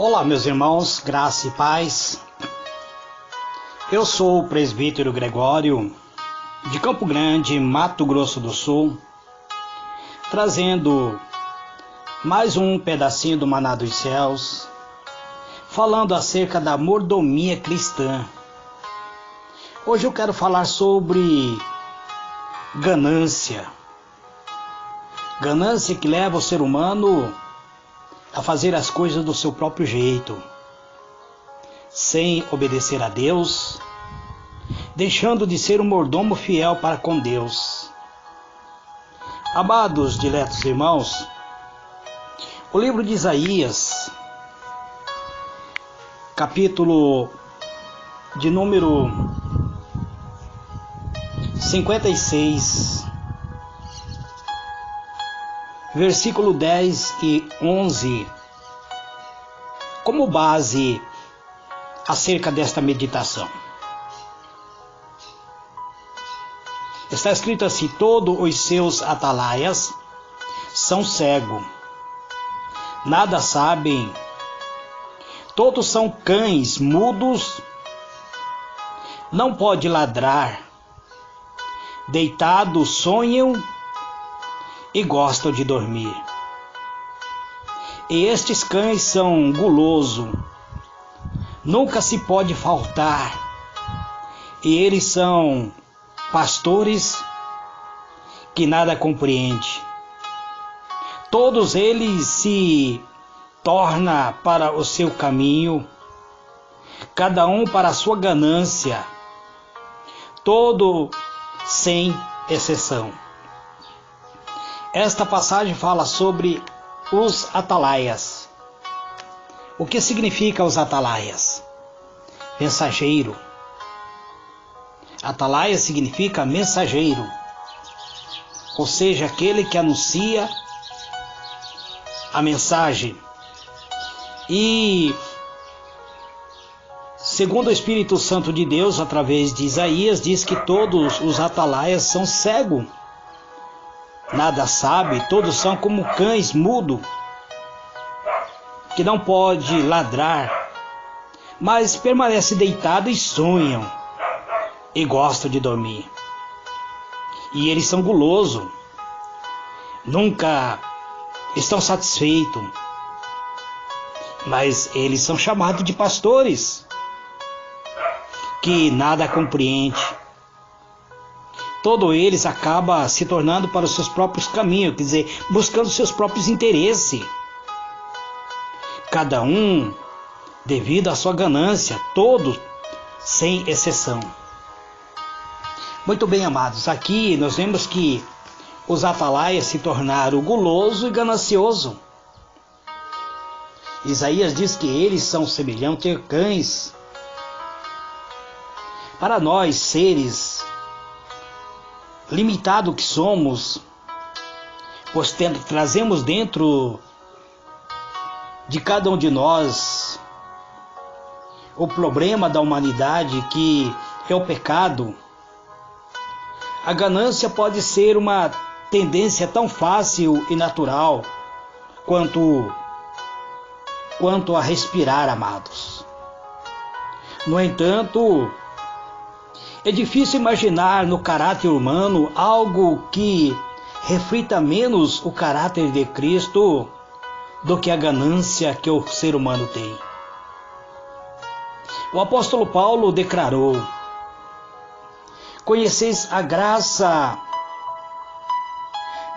Olá, meus irmãos, graça e paz. Eu sou o presbítero Gregório, de Campo Grande, Mato Grosso do Sul, trazendo mais um pedacinho do Maná dos Céus, falando acerca da mordomia cristã. Hoje eu quero falar sobre ganância. Ganância que leva o ser humano a fazer as coisas do seu próprio jeito, sem obedecer a Deus, deixando de ser um mordomo fiel para com Deus. Amados, diletos irmãos, o livro de Isaías, capítulo de número 56, versículo 10 e 11, como base acerca desta meditação. Está escrito assim: todos os seus atalaias são cegos, nada sabem, todos são cães mudos, não pode ladrar, deitados sonham e gostam de dormir. E estes cães são gulosos, nunca se pode faltar, e eles são pastores que nada compreende. Todos eles se tornam para o seu caminho, cada um para a sua ganância, todo sem exceção. Esta passagem fala sobre os atalaias. O que significa os atalaias? Mensageiro. Atalaia significa mensageiro, ou seja, aquele que anuncia a mensagem. E segundo o Espírito Santo de Deus, através de Isaías, diz que todos os atalaias são cegos, nada sabe, todos são como cães mudos, que não pode ladrar, mas permanece deitado e sonham, e gostam de dormir. E eles são gulosos, nunca estão satisfeitos, mas eles são chamados de pastores, que nada compreende. Todos eles acabam se tornando para os seus próprios caminhos, quer dizer, buscando seus próprios interesses. Cada um devido à sua ganância, todos sem exceção. Muito bem, amados, aqui nós vemos que os atalaias se tornaram guloso e ganancioso. Isaías diz que eles são semelhantes a cães. Para nós, seres limitados que somos, pois trazemos dentro de cada um de nós o problema da humanidade, que é o pecado. A ganância pode ser uma tendência tão fácil e natural quanto a respirar, amados. No entanto, é difícil imaginar no caráter humano algo que reflita menos o caráter de Cristo do que a ganância que o ser humano tem. O apóstolo Paulo declarou: conheceis a graça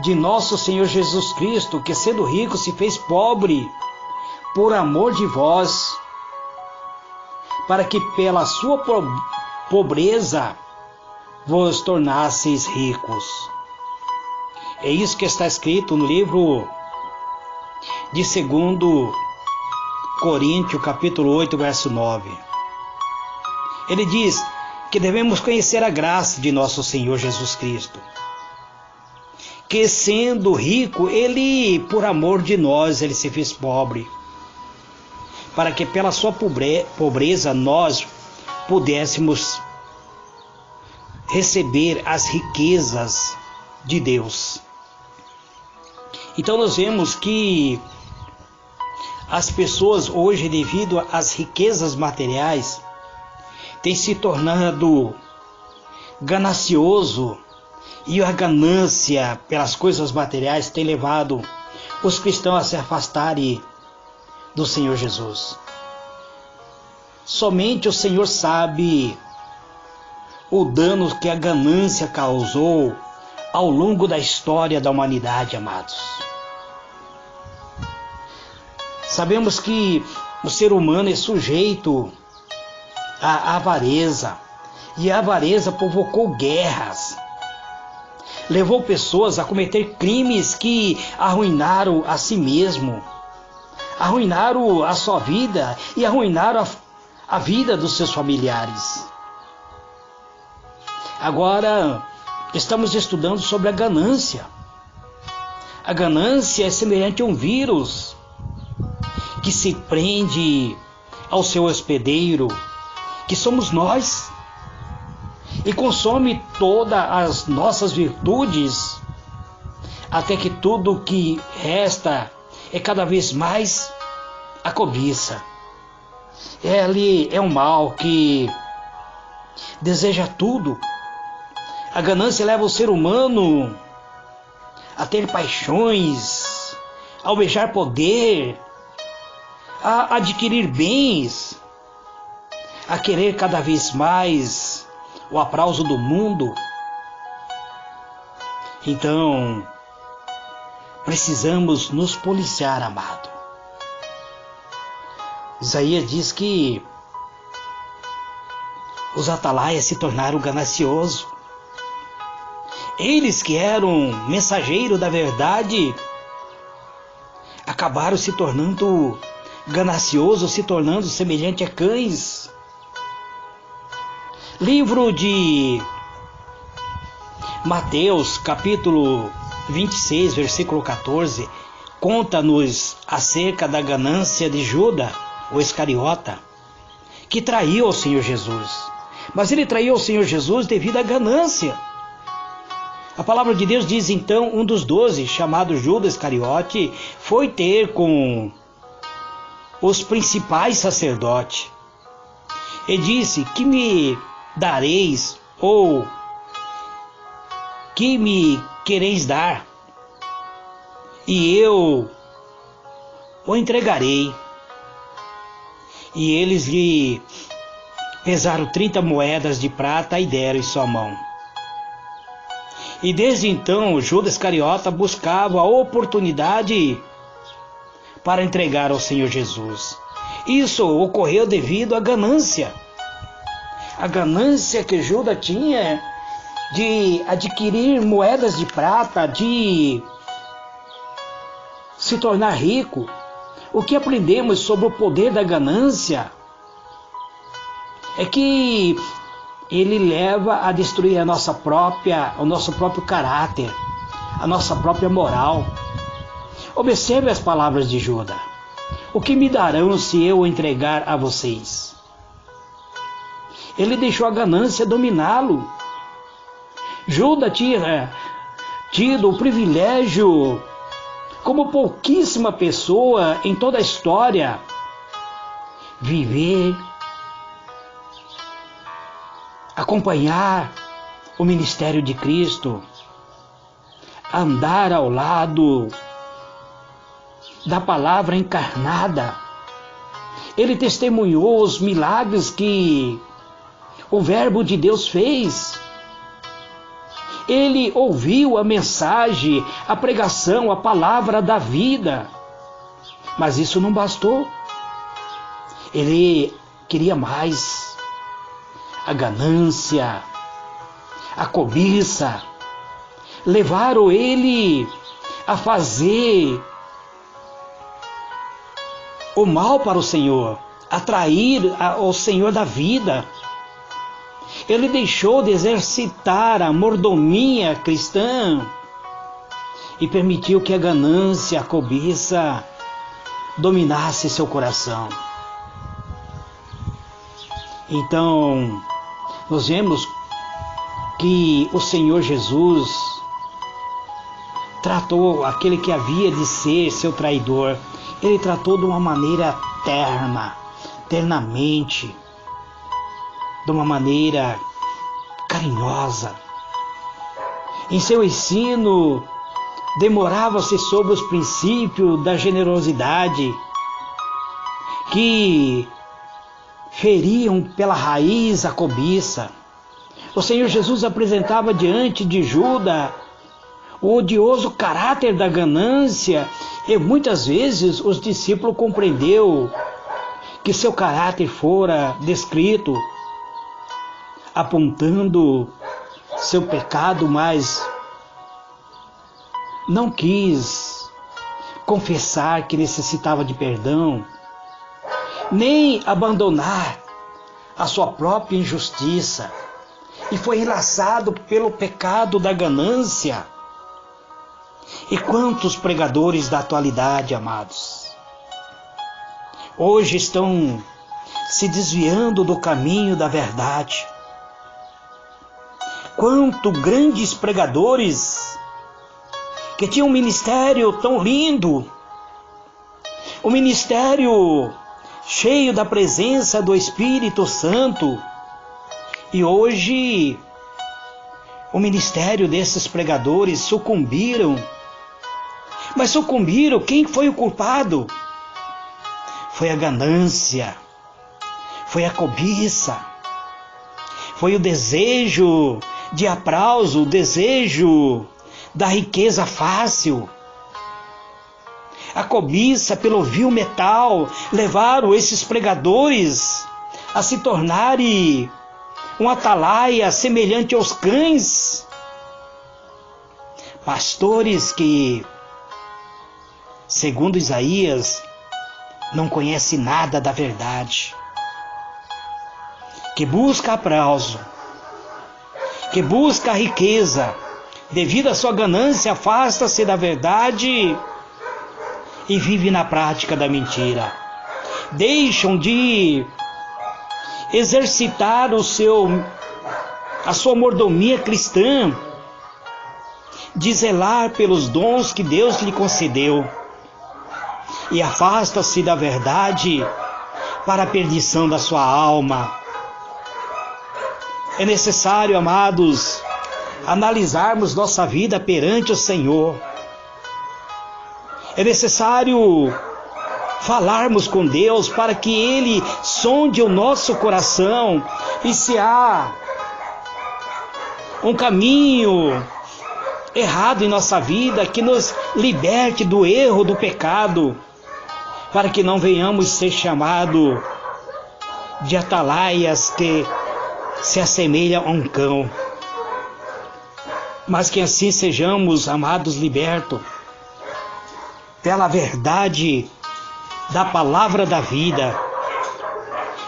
de nosso Senhor Jesus Cristo, que sendo rico se fez pobre por amor de vós, para que pela sua pobreza vos tornasseis ricos. É isso que está escrito no livro de 2 Coríntios, capítulo 8, verso 9. Ele diz que devemos conhecer a graça de nosso Senhor Jesus Cristo, que sendo rico, ele, por amor de nós, ele se fez pobre, para que pela sua pobreza nós pudéssemos receber as riquezas de Deus. Então nós vemos que as pessoas hoje, devido às riquezas materiais, têm se tornado ganancioso, e a ganância pelas coisas materiais tem levado os cristãos a se afastarem do Senhor Jesus. Somente o Senhor sabe o dano que a ganância causou ao longo da história da humanidade, amados. Sabemos que o ser humano é sujeito à avareza, e a avareza provocou guerras, levou pessoas a cometer crimes que arruinaram a si mesmo, arruinaram a sua vida e arruinaram a vida dos seus familiares. Agora, estamos estudando sobre a ganância. A ganância é semelhante a um vírus que se prende ao seu hospedeiro, que somos nós, e consome todas as nossas virtudes, até que tudo que resta é cada vez mais a cobiça. Ele é um mal que deseja tudo. A ganância leva o ser humano a ter paixões, a almejar poder, a adquirir bens, a querer cada vez mais o aplauso do mundo. Então, precisamos nos policiar, amado. Isaías diz que os atalaias se tornaram gananciosos. Eles que eram mensageiros da verdade acabaram se tornando gananciosos, se tornando semelhante a cães. Livro de Mateus, capítulo 26, versículo 14, conta-nos acerca da ganância de Judas, o Iscariota, que traiu o Senhor Jesus. Mas ele traiu o Senhor Jesus devido à ganância. A palavra de Deus diz então, um dos 12, chamado Judas Iscariote, foi ter com os principais sacerdotes e disse: que me dareis, ou que me quereis dar, e eu o entregarei. E eles lhe pesaram 30 moedas de prata e deram em sua mão. E desde então Judas Iscariota buscava a oportunidade para entregar ao Senhor Jesus. Isso ocorreu devido à ganância. A ganância que Judas tinha de adquirir moedas de prata, de se tornar rico. O que aprendemos sobre o poder da ganância é que ele leva a destruir o nosso próprio caráter, a nossa própria moral. Observe as palavras de Judas. O que me darão se eu o entregar a vocês? Ele deixou a ganância dominá-lo. Judas tinha tido o privilégio, como pouquíssima pessoa em toda a história, viver, acompanhar o ministério de Cristo, andar ao lado da palavra encarnada. Ele testemunhou os milagres que o Verbo de Deus fez. Ele ouviu a mensagem, a pregação, a palavra da vida. Mas isso não bastou. Ele queria mais. A ganância, a cobiça, levaram ele a fazer o mal para o Senhor, a trair o Senhor da vida. Ele deixou de exercitar a mordomia cristã e permitiu que a ganância, a cobiça dominasse seu coração. Então, nós vemos que o Senhor Jesus tratou aquele que havia de ser seu traidor, ele tratou de uma maneira terna, ternamente, de uma maneira carinhosa. Em seu ensino, demorava-se sobre os princípios da generosidade, que feriam pela raiz a cobiça. O Senhor Jesus apresentava diante de Judas o odioso caráter da ganância, e muitas vezes os discípulos compreendeu que seu caráter fora descrito, apontando seu pecado, mas não quis confessar que necessitava de perdão, nem abandonar a sua própria injustiça, e foi enlaçado pelo pecado da ganância. E quantos pregadores da atualidade, amados, hoje estão se desviando do caminho da verdade. Quantos grandes pregadores que tinham um ministério tão lindo, um ministério cheio da presença do Espírito Santo, e hoje o ministério desses pregadores sucumbiram. Mas sucumbiram, quem foi o culpado? Foi a ganância, foi a cobiça, foi o desejo de aplauso, o desejo da riqueza fácil. A cobiça pelo vil metal levaram esses pregadores a se tornarem um atalaia semelhante aos cães. Pastores que, segundo Isaías, não conhecem nada da verdade, que busca aplauso, que busca a riqueza, devido à sua ganância, afasta-se da verdade e vive na prática da mentira. Deixam de exercitar a sua mordomia cristã, de zelar pelos dons que Deus lhe concedeu, e afasta-se da verdade para a perdição da sua alma. É necessário, amados, analisarmos nossa vida perante o Senhor. É necessário falarmos com Deus para que Ele sonde o nosso coração, e se há um caminho errado em nossa vida, que nos liberte do erro, do pecado, para que não venhamos ser chamados de atalaias que se assemelham a um cão, mas que assim sejamos, amados, libertos pela verdade da palavra da vida.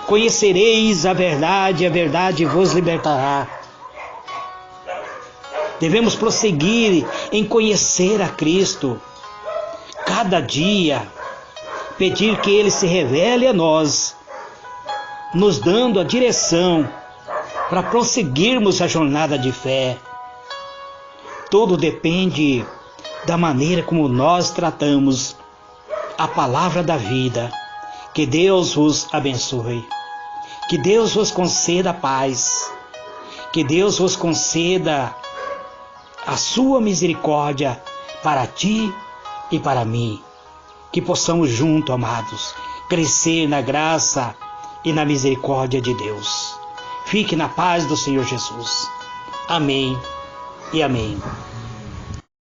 Conhecereis a verdade vos libertará. Devemos prosseguir em conhecer a Cristo, cada dia pedir que Ele se revele a nós, nos dando a direção para prosseguirmos a jornada de fé. Tudo depende da maneira como nós tratamos a palavra da vida. Que Deus vos abençoe, que Deus vos conceda paz, que Deus vos conceda a sua misericórdia para ti e para mim. Que possamos juntos, amados, crescer na graça e na misericórdia de Deus. Fique na paz do Senhor Jesus. Amém e amém.